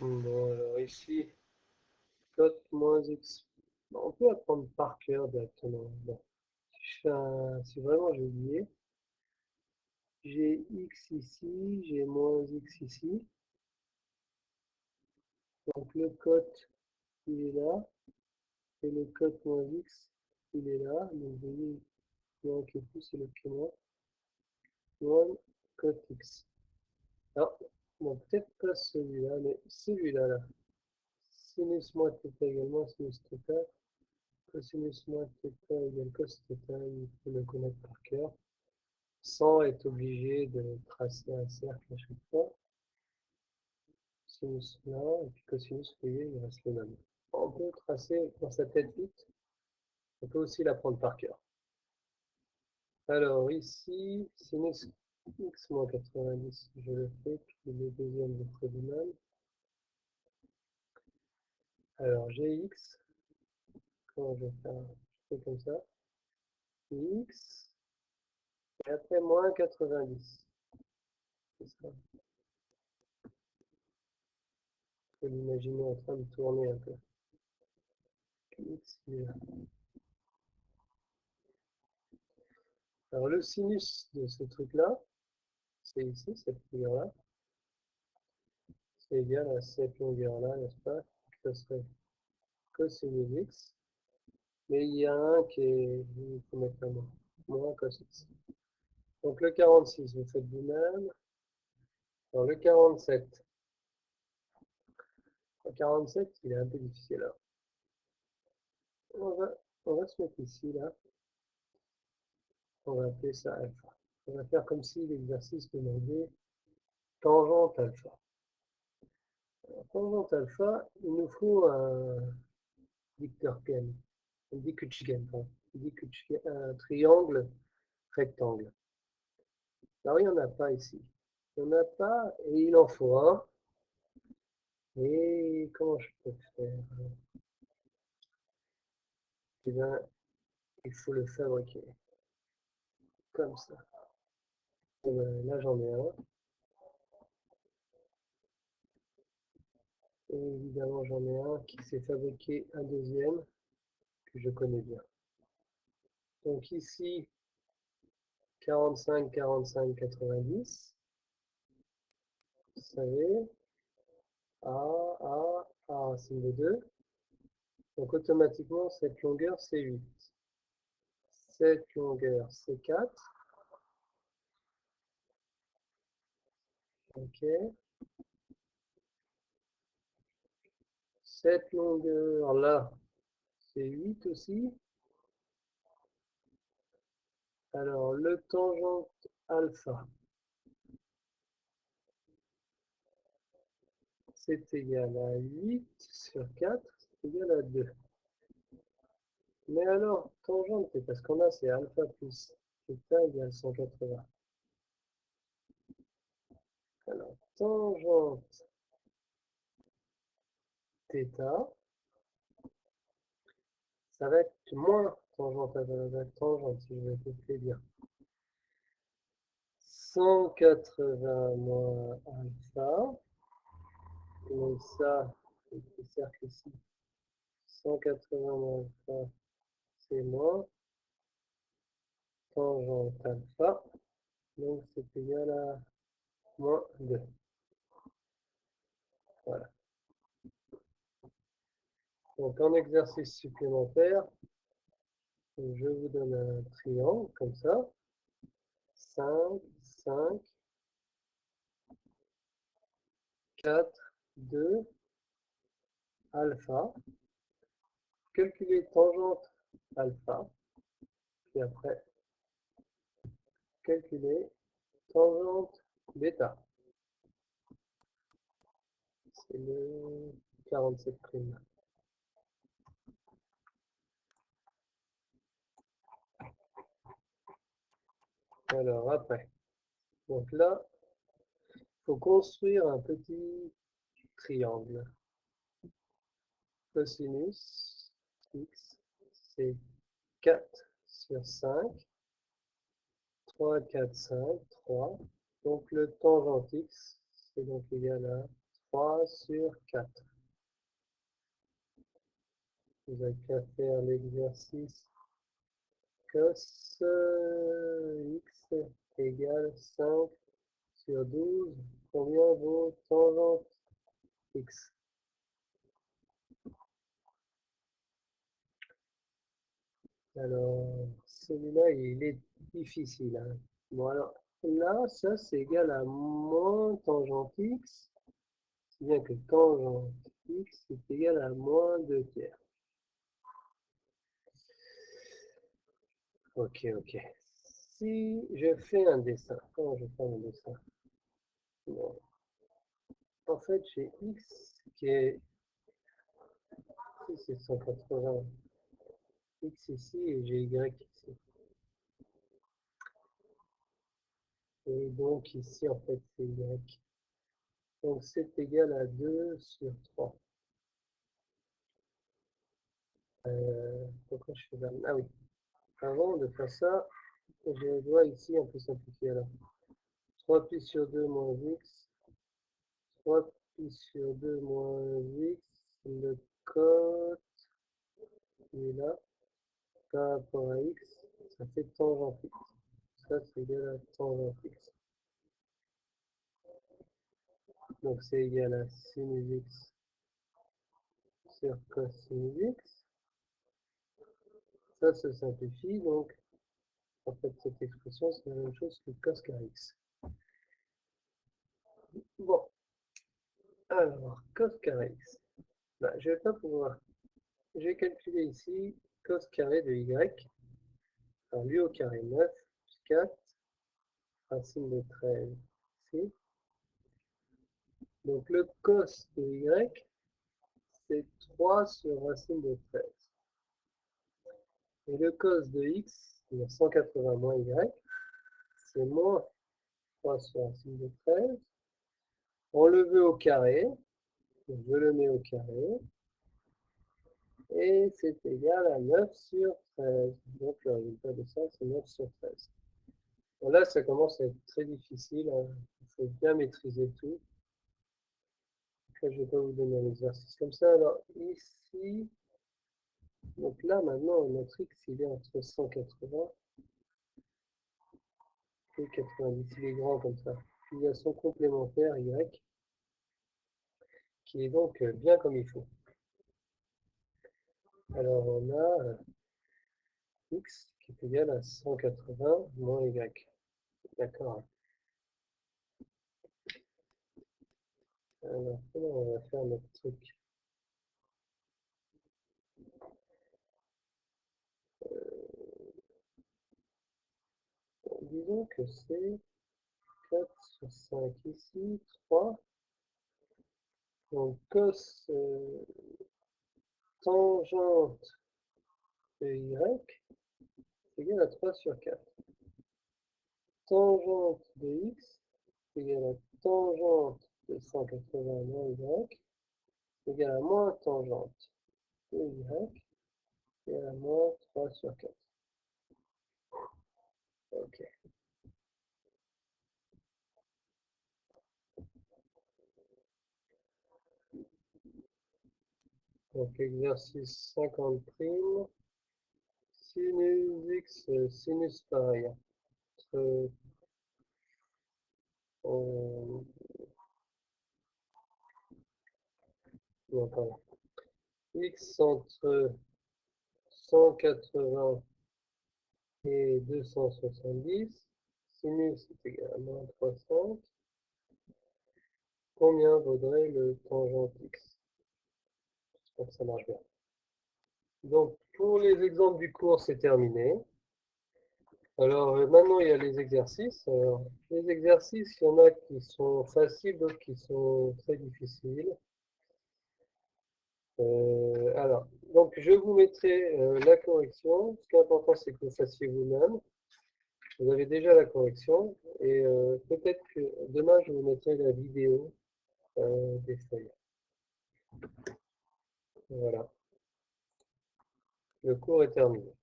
Bon, alors ici, cote moins x. Bon, on peut apprendre par cœur directement. Bon, si vraiment j'ai oublié, j'ai x ici, j'ai moins x ici. Donc le cote, il est là, et le cote moins x, il est là. Donc vous voyez, moins qui est plus, c'est le qui moins. Moins cote x. Alors, bon, peut-être pas celui-là, mais celui-là, là. Sinus moins θ également sinus θ. Cosinus moins θ égale cos θ, il faut le connaître par cœur, sans être obligé de tracer un cercle à chaque fois. Sinus là, et puis cosinus, vous voyez, il reste le même. On peut tracer dans sa tête vite, on peut aussi l'apprendre par cœur. Alors ici, sinus x moins 90, je le fais, puis le deuxième, je ferai du même. Alors gx, comment je vais faire? Je fais comme ça. X, et après moins 90. C'est ça. Faut l'imaginer en train de tourner un peu. X, il est là. Alors le sinus de ce truc-là, c'est ici, cette longueur-là, c'est égal à cette longueur-là, n'est-ce pas? Ça serait cosinus x, mais il y a un qui est, il faut mettre un moins, moins cos x. Donc le 46, vous faites du même. Alors le 47, le 47, il est un peu difficile là. On va, on va se mettre ici, là. On va appeler ça alpha. On va faire comme si l'exercice demandait tangente alpha. Alors, tangente alpha, il nous faut un Diktergen, un Dikutschgen, un triangle rectangle. Alors, il n'y en a pas ici. Il n'y en a pas, et il en faut un. Et comment je peux faire? Eh bien, il faut le fabriquer. Comme ça. Et ben, là, j'en ai un. Et évidemment, j'en ai un qui s'est fabriqué un deuxième que je connais bien. Donc ici, 45, 45, 90. Vous savez, c'est le 2. Donc automatiquement, cette longueur, c'est 8. Cette longueur, c'est 4. OK. Cette longueur-là, c'est 8 aussi. Alors, le tangente alpha, c'est égal à 8 sur 4, c'est égal à 2. Mais alors, tangente, c'est parce qu'on a, c'est alpha plus θ égale 180. Alors, tangente θ, ça va être moins tangente, tangente, si je vais te bien. 180 moins alpha, donc ça, c'est le cercle ici. 180 moins alpha, c'est moins tangente alpha, donc c'est égal à moins 2. Voilà. Donc en exercice supplémentaire, je vous donne un triangle comme ça. 5, 5, 4, 2, alpha. Calculer tangente alpha, puis après calculer tangente bêta. C'est le 47 prime. Alors après, donc là, il faut construire un petit triangle. Cosinus x, c'est 4 sur 5. 3, 4, 5, 3. Donc le tangente x, c'est donc égal à 3 sur 4. Vous n'avez qu'à faire l'exercice cos x égale 5 sur 12. Combien vaut tangente x? Alors, celui-là, il est difficile, hein. Bon, alors, là, ça, c'est égal à moins tangente x, si bien que tangente x est égal à moins 2 tiers. Ok, ok. Si je fais un dessin, comment je fais un dessin? Bon. En fait, j'ai x qui est, ici c'est 180, x ici et j'ai y ici. Et donc ici, en fait, c'est y. Donc c'est égal à 2 sur 3. Pourquoi je fais ça? Ah oui. Avant de faire ça, je dois ici un peu simplifier alors. 3 pi sur 2 moins x. 3 pi sur 2 moins x. Le cos qui est là, par rapport à x, ça fait tangente x. Ça, c'est égal à tangente x. Donc c'est égal à sinus x sur cosinus x. Ça se simplifie, donc en fait cette expression c'est la même chose que cos carré x. Bon, alors cos carré x. Ben, je vais pas pouvoir. Je vais calculer ici cos carré de y. Alors lui au carré 9 plus 4, racine de 13 ici. Donc le cos de y, c'est 3 sur racine de 13. Et le cos de x, c'est 180 moins y, c'est moins 3 sur racine de 13. On le veut au carré, donc je le mets au carré, et c'est égal à 9 sur 13. Donc le résultat de ça, c'est 9 sur 13. Bon, là, ça commence à être très difficile, hein. Il faut bien maîtriser tout. Après, je vais pas vous donner un exercice comme ça. Alors ici, donc là maintenant, notre x, il est entre 180 et 90. Il est grand comme ça. Il y a son complémentaire y, qui est donc bien comme il faut. Alors on a x qui est égal à 180 moins y. D'accord. Alors comment on va faire notre truc? Disons que c'est 4 sur 5 ici, 3. Donc cos tangente de y est égal à 3 sur 4. Tangente de x est égal à tangente de 180 moins y est égal à moins tangente de y et à moins 3 sur 4. Ok. Donc exercice 50 prime. Sinus x, sinus pareil. Non, pardon. X entre 180 et 270. Sinus est égal à moins 60. Combien vaudrait le tangente x? J'espère que ça marche bien. Donc, pour les exemples du cours, c'est terminé. Alors, maintenant, il y a les exercices. Alors, les exercices, il y en a qui sont faciles, d'autres qui sont très difficiles. Alors, donc je vous mettrai la correction. Ce qui est important, c'est que vous fassiez vous-même. Vous avez déjà la correction. Et peut-être que demain, je vous mettrai la vidéo des feuilles. Voilà. Le cours est terminé.